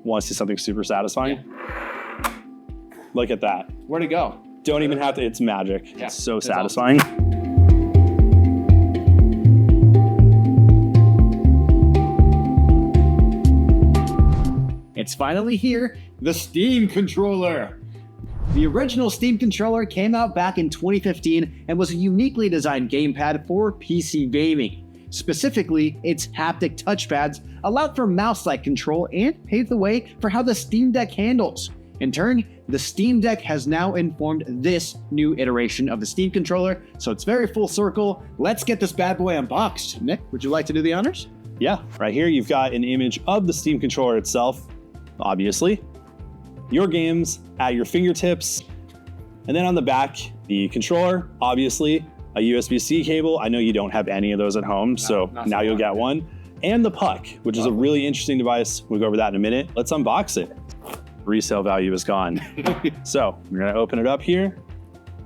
Want to see something super satisfying? Yeah. Look at that. Where'd it go? Don't even have to, it's magic. Yeah, It's so it's satisfying. It's finally here, the Steam controller. The original Steam controller came out back in 2015 and was a uniquely designed gamepad for PC gaming. Specifically, its haptic touchpads allowed for mouse-like control and paved the way for how the Steam Deck handles. In turn, the Steam Deck has now informed this new iteration of the Steam controller, so it's very full circle. Let's get this bad boy unboxed. Nick, would you like to do the honors? Yeah, right here you've got an image of the Steam controller itself, obviously. Your games at your fingertips. And then on the back, the controller, obviously, a USB-C cable. I know you don't have any of those at home, so now you'll get one. And the puck, which is a really interesting device. We'll go over that in a minute. Let's unbox it. Resale value is gone. So we're gonna open it up here.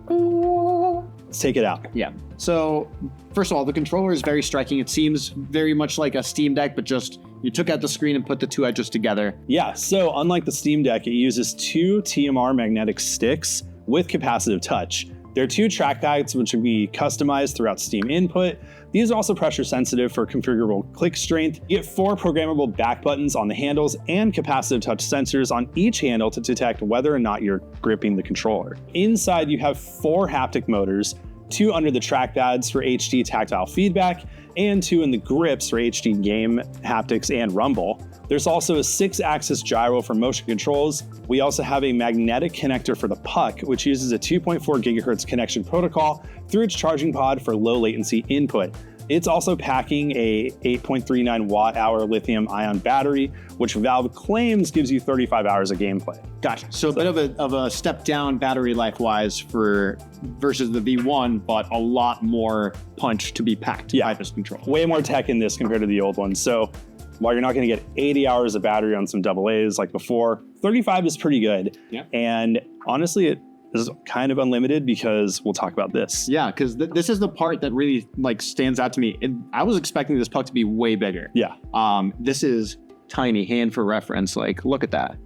Let's take it out. Yeah. So first of all, the controller is very striking. It seems very much like a Steam Deck, but just you took out the screen and put the two edges together. Yeah, so unlike the Steam Deck, it uses two TMR magnetic sticks with capacitive touch. There are two trackpads which can be customized throughout Steam input. These are also pressure sensitive for configurable click strength. You get 4 programmable back buttons on the handles and capacitive touch sensors on each handle to detect whether or not you're gripping the controller. Inside, you have 4 haptic motors, 2 under the trackpads for HD tactile feedback, and 2 in the grips for HD game haptics and rumble. There's also a 6-axis gyro for motion controls. We also have a magnetic connector for the puck, which uses a 2.4 gigahertz connection protocol through its charging pod for low latency input. It's also packing a 8.39 watt-hour lithium-ion battery, which Valve claims gives you 35 hours of gameplay. Gotcha. So a bit of a step down battery life-wise versus the V1, but a lot more punch to be packed by this controller. Way more tech in this compared to the old one. So while you're not going to get 80 hours of battery on some AA's like before, 35 is pretty good. Yeah. And honestly, it is kind of unlimited because we'll talk about this. Yeah, because this is the part that really stands out to me. I was expecting this puck to be way bigger. Yeah. This is tiny. Hand for reference. Look at that.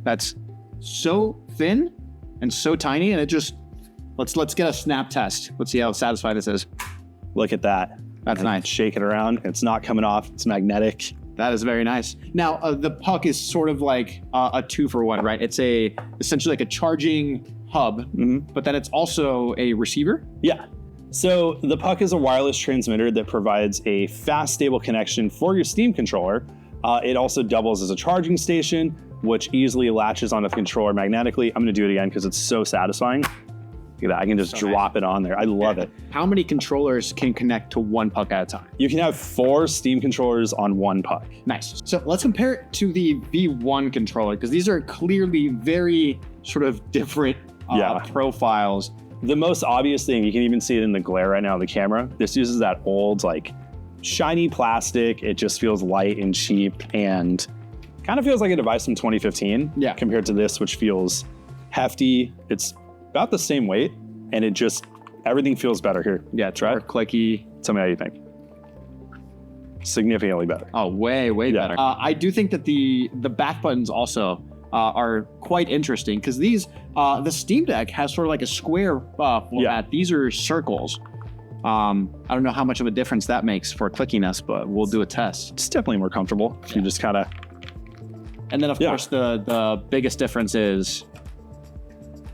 That's so thin and so tiny, and it just let's get a snap test. Let's see how satisfied this is. Look at that. That's nice. Shake it around. It's not coming off. It's magnetic. That is very nice. Now, the puck is sort of like a 2-for-1, right? It's essentially like a charging hub, but then it's also a receiver? Yeah. So the puck is a wireless transmitter that provides a fast, stable connection for your Steam controller. It also doubles as a charging station, which easily latches onto the controller magnetically. I'm going to do it again because it's so satisfying. Look at that. I can just drop it on there. I love it. How many controllers can connect to one puck at a time? You can have 4 Steam controllers on one puck. Nice. So let's compare it to the V1 controller, because these are clearly very sort of different profiles. The most obvious thing, you can even see it in the glare right now of the camera. This uses that old, shiny plastic. It just feels light and cheap and kind of feels like a device from 2015 compared to this, which feels hefty. It's about the same weight, and everything feels better here. Yeah, it's more clicky. Tell me how you think. Significantly better. Oh, way better. I do think that the back buttons also are quite interesting, because these, the Steam Deck has sort of like a square format. These are circles. I don't know how much of a difference that makes for clickiness, but we'll do a test. It's definitely more comfortable. You just kind of... And then, of course, the biggest difference is,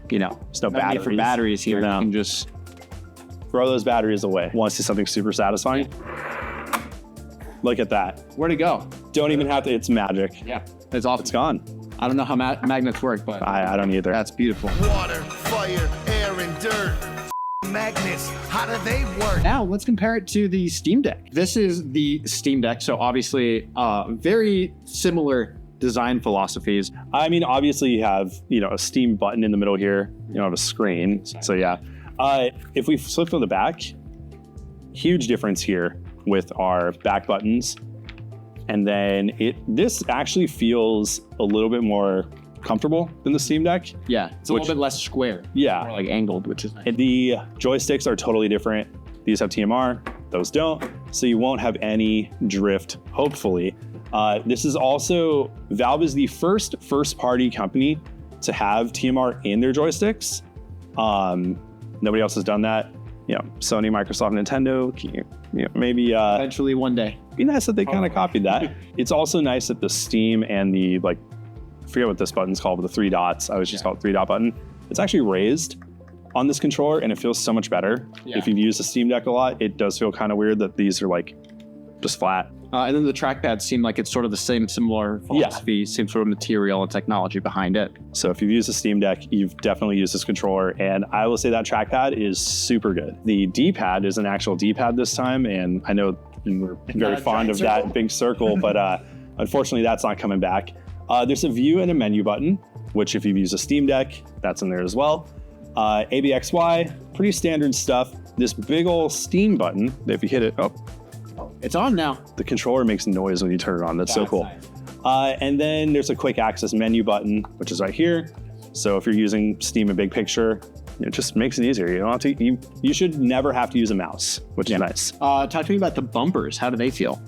there's no batteries. For batteries here. You can just throw those batteries away. Want to see something super satisfying? Look at that. Where'd it go? Don't even have to. It's magic. Yeah, it's off. It's gone. I don't know how magnets work, but I don't either. That's beautiful. Water, fire, air, and dirt. Magnets, how do they work? Now let's compare it to the Steam Deck. This is the Steam Deck, so obviously very similar design philosophies. I mean, obviously you have, a Steam button in the middle here. You don't have a screen. So yeah. If we flip to the back, huge difference here with our back buttons. And then this actually feels a little bit more comfortable than the Steam Deck. Yeah, it's a little bit less square. Yeah. More angled, which is nice. And the joysticks are totally different. These have TMR, those don't. So you won't have any drift, hopefully. This is also, Valve is the first-party company to have TMR in their joysticks. Nobody else has done that. Sony, Microsoft, Nintendo, maybe Eventually one day. be nice that they kind of copied that. It's also nice that the Steam and the, I forget what this button's called, but the 3 dots, I always just call it 3-dot button. It's actually raised on this controller and it feels so much better. Yeah. If you've used the Steam Deck a lot, it does feel kind of weird that these are just flat. And then the trackpad seemed like it's sort of the similar philosophy, same sort of material and technology behind it. So if you've used the Steam Deck, you've definitely used this controller, and I will say that trackpad is super good. The D-pad is an actual D-pad this time, and I know we're very fond of that big circle, but unfortunately that's not coming back. There's a view and a menu button, which if you've used a Steam Deck, that's in there as well. ABXY, pretty standard stuff. This big old Steam button, if you hit it, It's on now. the controller makes noise when you turn it on. That's so cool. Nice. And then there's a quick access menu button, which is right here. So if you're using Steam in big picture, it just makes it easier. You don't have to. You should never have to use a mouse, which is nice. Talk to me about the bumpers. How do they feel?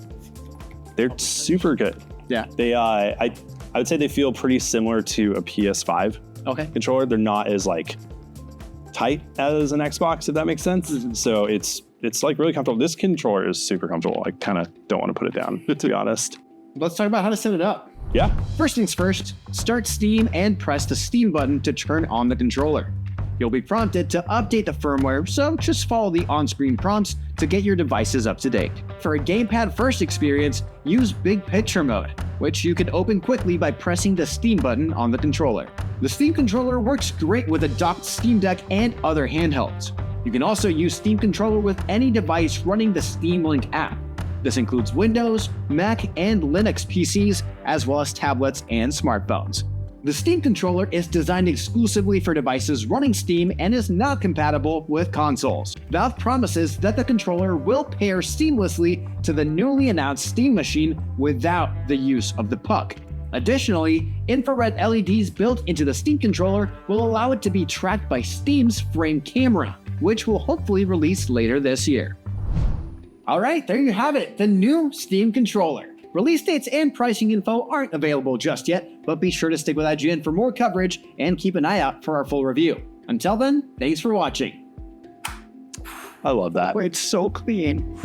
They're super good. Yeah. They I would say they feel pretty similar to a PS5 Okay. controller. They're not as tight as an Xbox, if that makes sense. So it's really comfortable. This controller is super comfortable. I kind of don't want to put it down, to be honest. Let's talk about how to set it up. Yeah. First things first, start Steam and press the Steam button to turn on the controller. You'll be prompted to update the firmware, so just follow the on-screen prompts to get your devices up to date. For a gamepad first experience, use Big Picture mode, which you can open quickly by pressing the Steam button on the controller. The Steam controller works great with a docked Steam Deck and other handhelds. You can also use Steam controller with any device running the Steam Link app. This includes Windows, Mac, and Linux PCs, as well as tablets and smartphones. The Steam controller is designed exclusively for devices running Steam and is not compatible with consoles. Valve promises that the controller will pair seamlessly to the newly announced Steam machine without the use of the puck. Additionally, infrared LEDs built into the Steam controller will allow it to be tracked by Steam's Frame camera, which will hopefully release later this year. Alright, there you have it, the new Steam controller. Release dates and pricing info aren't available just yet, but be sure to stick with IGN for more coverage and keep an eye out for our full review. Until then, thanks for watching. I love that. It's so clean.